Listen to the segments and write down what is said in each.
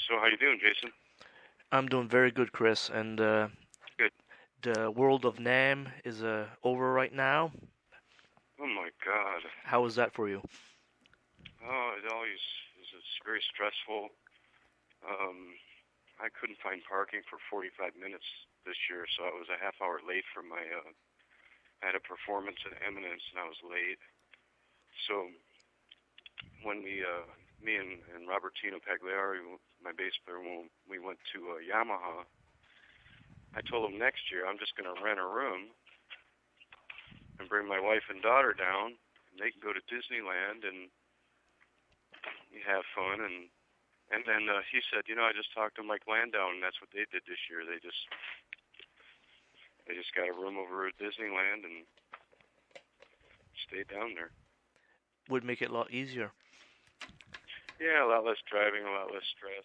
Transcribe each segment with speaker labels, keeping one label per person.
Speaker 1: So how you doing, Jason?
Speaker 2: I'm doing very good, Chris, and
Speaker 1: Good.
Speaker 2: the world of NAM is over right now.
Speaker 1: Oh my God.
Speaker 2: How is that for you?
Speaker 1: Oh, it always is. It's very stressful. Um, I couldn't find parking for 45 minutes this year, so I was a half hour late for my. I had a performance at Eminence, and I was late. So when me and Robertino Pagliari, my bass player, when we went to Yamaha, I told him next year I'm just going to rent a room and bring my wife and daughter down, and they can go to Disneyland and have fun. And then he said, I just talked to Mike Landau, and that's what they did this year. They just got a room over at Disneyland and stayed down there.
Speaker 2: Would make it a lot easier.
Speaker 1: Yeah, a lot less driving, a lot less stress.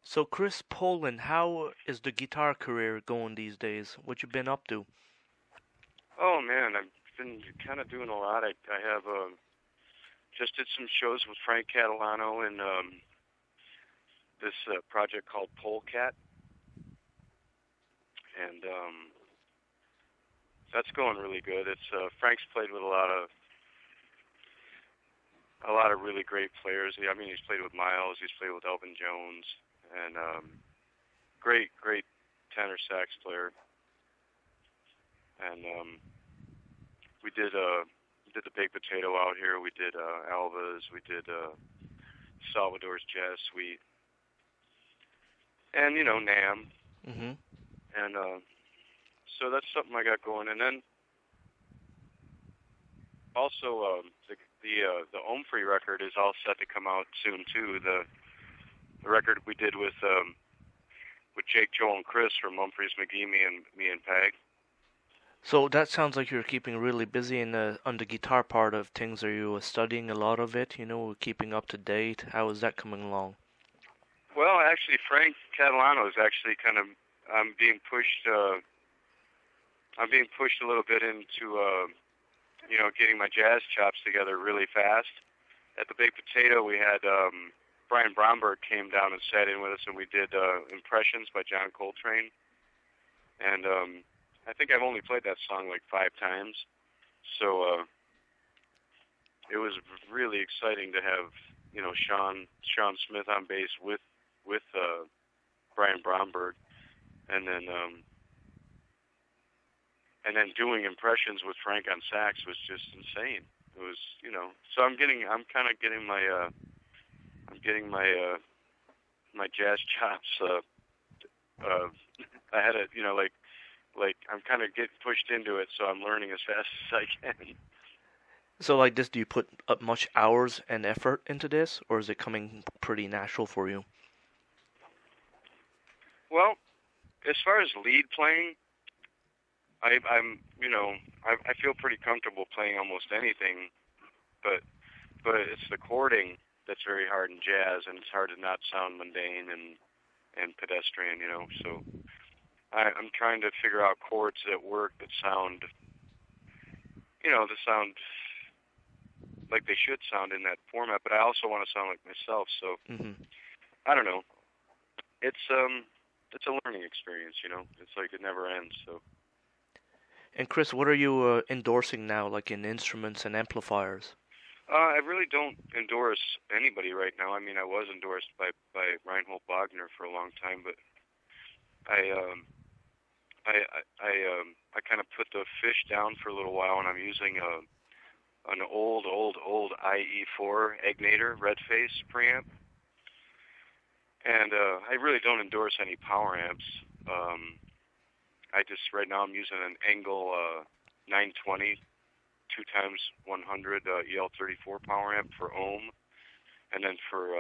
Speaker 2: So, Chris Poland, how is the guitar career going these days? What you been up to?
Speaker 1: Oh man, I've been kind of doing a lot. I have just did some shows with Frank Catalano in this project called Polecat, and that's going really good. It's Frank's played with a lot of really great players. I mean, he's played with Miles, he's played with Elvin Jones, and great tenor sax player. And we did the Baked Potato out here. We did Alva's. We did Salvador's Jazz Suite, and NAM.
Speaker 2: Mm-hmm.
Speaker 1: And so that's something I got going. And then also the OHMphrey record is all set to come out soon too. The record we did with Jake, Joel, and Chris from Humphreys, McGee, me and Peg.
Speaker 2: So that sounds like you're keeping really busy on the guitar part of things. Are you studying a lot of it? Keeping up to date. How is that coming along?
Speaker 1: Well, actually, Frank Catalano is actually kind of I'm being pushed a little bit into getting my jazz chops together really fast. At the Baked Potato, we had Brian Bromberg came down and sat in with us, and we did Impressions by John Coltrane. And I think I've only played that song like 5 times, so it was really exciting to have Sean Smith on bass with Brian Bromberg, and then doing Impressions with Frank on sax was just insane. It was so I'm kind of getting my my jazz chops I had it like I'm kind of getting pushed into it, so I'm learning as fast as I can.
Speaker 2: So like this, do you put up much hours and effort into this, or is it coming pretty natural for you?
Speaker 1: Well, as far as lead playing, I feel pretty comfortable playing almost anything, but it's the chording that's very hard in jazz, and it's hard to not sound mundane and pedestrian, so I'm trying to figure out chords that work, that sound, like they should sound in that format, but I also want to sound like myself, so I don't know. It's a learning experience, It's like it never ends, so.
Speaker 2: And Chris, what are you endorsing now, like in instruments and amplifiers?
Speaker 1: I really don't endorse anybody right now. I mean, I was endorsed by Reinhold Wagner for a long time, but I kind of put the fish down for a little while, and I'm using an old IE4 Egnator red face preamp, and I really don't endorse any power amps. Right now I'm using an Engel 920 2x100 EL34 power amp for ohm, and then for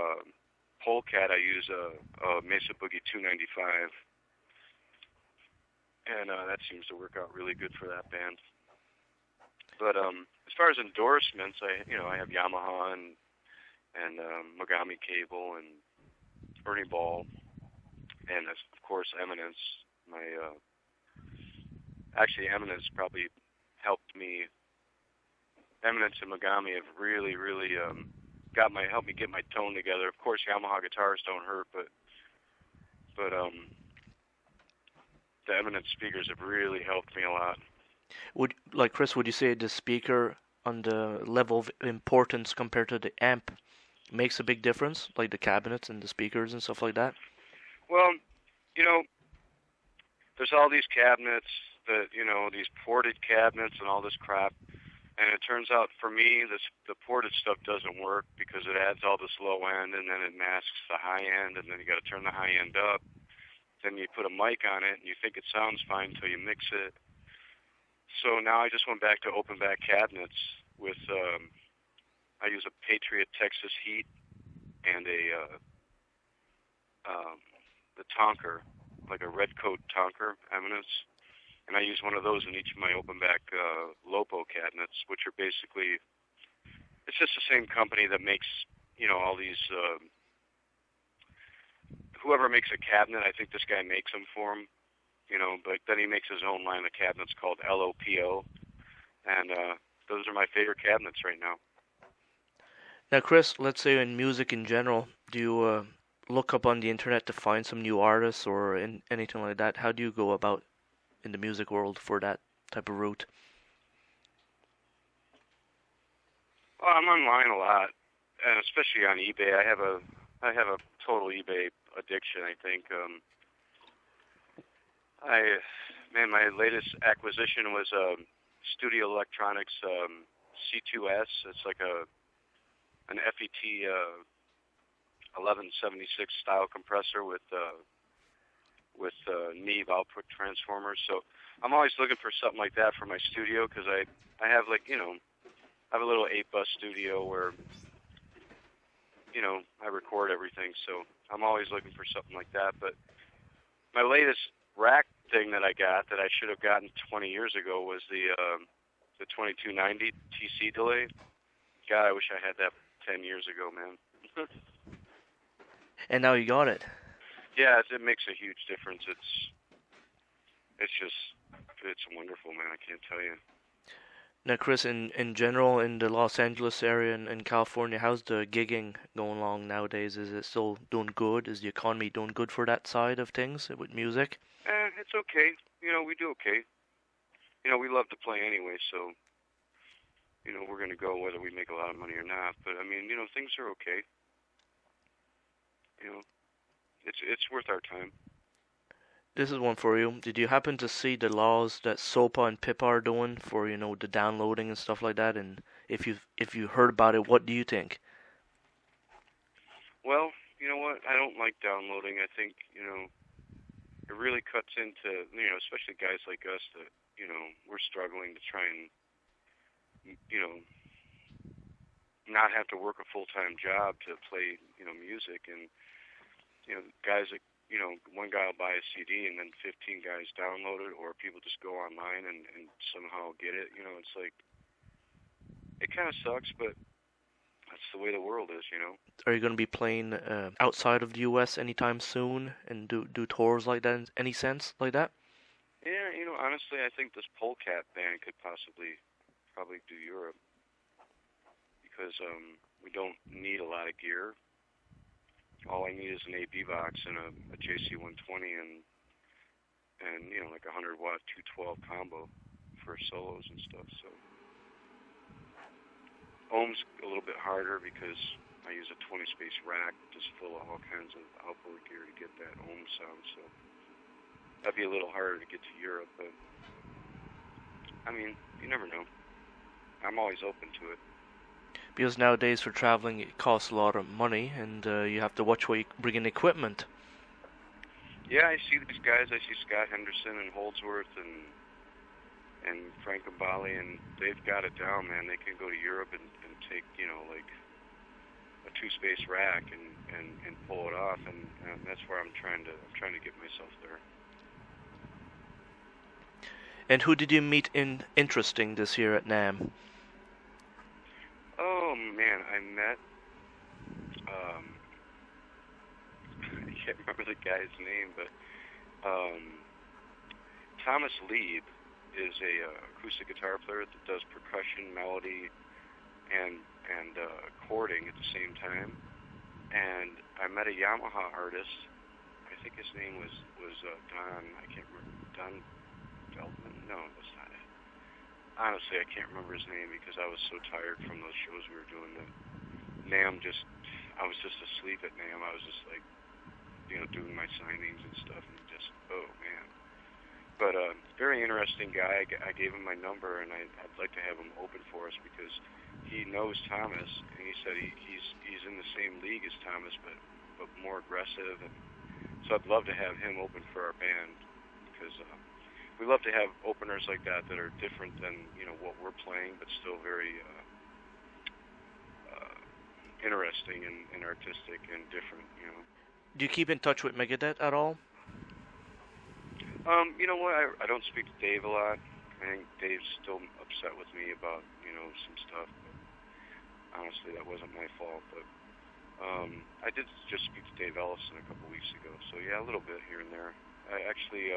Speaker 1: Polecat I use a Mesa Boogie 295. And that seems to work out really good for that band. But as far as endorsements, I have Yamaha and Mogami Cable and Ernie Ball, and of course Eminence. Actually Eminence probably helped me. Eminence and Mogami have really helped me get my tone together. Of course, Yamaha guitars don't hurt, but but the Eminence speakers have really helped me a lot.
Speaker 2: Chris, would you say the speaker on the level of importance compared to the amp makes a big difference, like the cabinets and the speakers and stuff like that?
Speaker 1: Well, there's all these cabinets that, these ported cabinets and all this crap. And it turns out for me, the ported stuff doesn't work because it adds all this low end and then it masks the high end, and then you got to turn the high end up. Then you put a mic on it and you think it sounds fine until you mix it. So now I just went back to open back cabinets with, I use a Patriot Texas Heat and the Tonker, like a red coat Tonker Eminence. And I use one of those in each of my open back Lopo cabinets, which are basically, it's just the same company that makes, all these, whoever makes a cabinet, I think this guy makes them for him, but then he makes his own line of cabinets called LOPO, and those are my favorite cabinets right now.
Speaker 2: Now, Chris, let's say in music in general, do you look up on the internet to find some new artists or anything like that? How do you go about in the music world for that type of route?
Speaker 1: Well, I'm online a lot, and especially on eBay. I have a total eBay addiction, I think. My latest acquisition was Studio Electronics C2S. It's like an FET 1176 style compressor with Neve output transformers. So I'm always looking for something like that for my studio because I have I have a little 8-bus studio where I record everything. So I'm always looking for something like that. But my latest rack thing that I got that I should have gotten 20 years ago was the 2290 TC delay. God, I wish I had that 10 years ago, man.
Speaker 2: And now you got it.
Speaker 1: Yeah, it makes a huge difference. It's wonderful, man. I can't tell you.
Speaker 2: Now, Chris, in general, in the Los Angeles area and California, how's the gigging going along nowadays? Is it still doing good? Is the economy doing good for that side of things with music?
Speaker 1: It's okay. We do okay. We love to play anyway, so, we're going to go whether we make a lot of money or not. But, things are okay. It's worth our time.
Speaker 2: This is one for you. Did you happen to see the laws that SOPA and PIPA are doing for, the downloading and stuff like that? And if you heard about it, what do you think?
Speaker 1: Well, you know what? I don't like downloading. I think, it really cuts into, especially guys like us that, we're struggling to try and, not have to work a full-time job to play, music. And, guys that, one guy will buy a CD and then 15 guys download it, or people just go online and somehow get it. It's like, it kind of sucks, but that's the way the world is,
Speaker 2: Are you going to be playing outside of the U.S. anytime soon and do tours like that in any sense like that?
Speaker 1: Yeah, honestly, I think this Polecat band could probably do Europe because we don't need a lot of gear. All I need is an AB box and a JC120 and like a 100-watt 212 combo for solos and stuff. So ohm's a little bit harder because I use a 20-space rack just full of all kinds of outboard gear to get that ohm sound. So that'd be a little harder to get to Europe, but you never know. I'm always open to it.
Speaker 2: Because nowadays for traveling it costs a lot of money, and you have to watch where you bring in equipment.
Speaker 1: Yeah, I see these guys. I see Scott Henderson and Holdsworth and Frank Mbali, and they've got it down, man. They can go to Europe and take, like a 2-space rack and pull it off, and that's where I'm trying to get myself there.
Speaker 2: And who did you meet interesting this year at NAMM?
Speaker 1: Oh, man, I met, I can't remember the guy's name, but Thomas Lieb is a acoustic guitar player that does percussion, melody, and chording at the same time. And I met a Yamaha artist. I think his name was Don. I can't remember. Don Feldman? No, that's not it. Honestly, I can't remember his name because I was so tired from those shows we were doing that I was just asleep at NAMM. I was just like, doing my signings and stuff, and just, oh man. But very interesting guy. I gave him my number, and I'd like to have him open for us because he knows Thomas, and he said he's in the same league as Thomas, but more aggressive, and so I'd love to have him open for our band because we love to have openers like that are different than what we're playing, but still very interesting and artistic and different.
Speaker 2: Do you keep in touch with Megadeth at all?
Speaker 1: You know what? I don't speak to Dave a lot. I think Dave's still upset with me about some stuff. But honestly, that wasn't my fault. But I did just speak to Dave Ellison a couple weeks ago. So yeah, a little bit here and there. I actually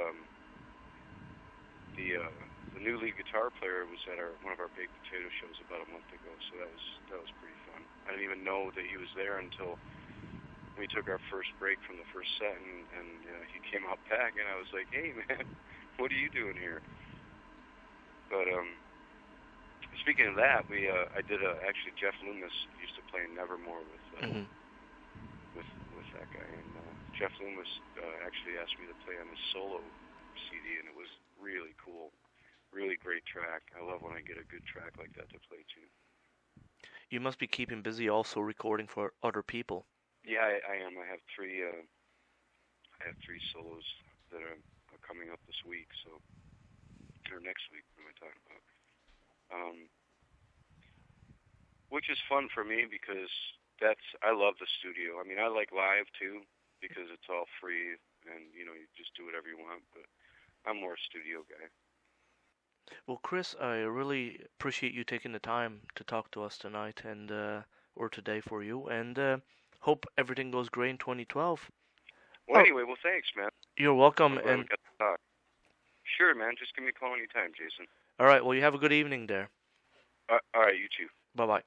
Speaker 1: the new lead guitar player was at one of our Baked Potato shows about a month ago. So that was pretty fun. I didn't even know that he was there until we took our first break from the first set, and he came out back, and I was like, hey, man, what are you doing here? But speaking of that, I did actually Jeff Loomis used to play in Nevermore with that guy, and Jeff Loomis actually asked me to play on his solo CD, and it was really cool, really great track. I love when I get a good track like that to play too.
Speaker 2: You must be keeping busy also recording for other people.
Speaker 1: Yeah, I am. I have three solos that are coming up this week, or next week. What am I talking about? Which is fun for me because I love the studio. I mean, I like live too because it's all free and you just do whatever you want. But I'm more a studio guy.
Speaker 2: Well, Chris, I really appreciate you taking the time to talk to us tonight or today for you, and hope everything goes great in 2012.
Speaker 1: Well, anyway, thanks, man.
Speaker 2: You're welcome.
Speaker 1: I'm glad we got to talk. Sure, man. Just give me a call anytime, Jason.
Speaker 2: All right. Well, you have a good evening there.
Speaker 1: All right, you too.
Speaker 2: Bye-bye.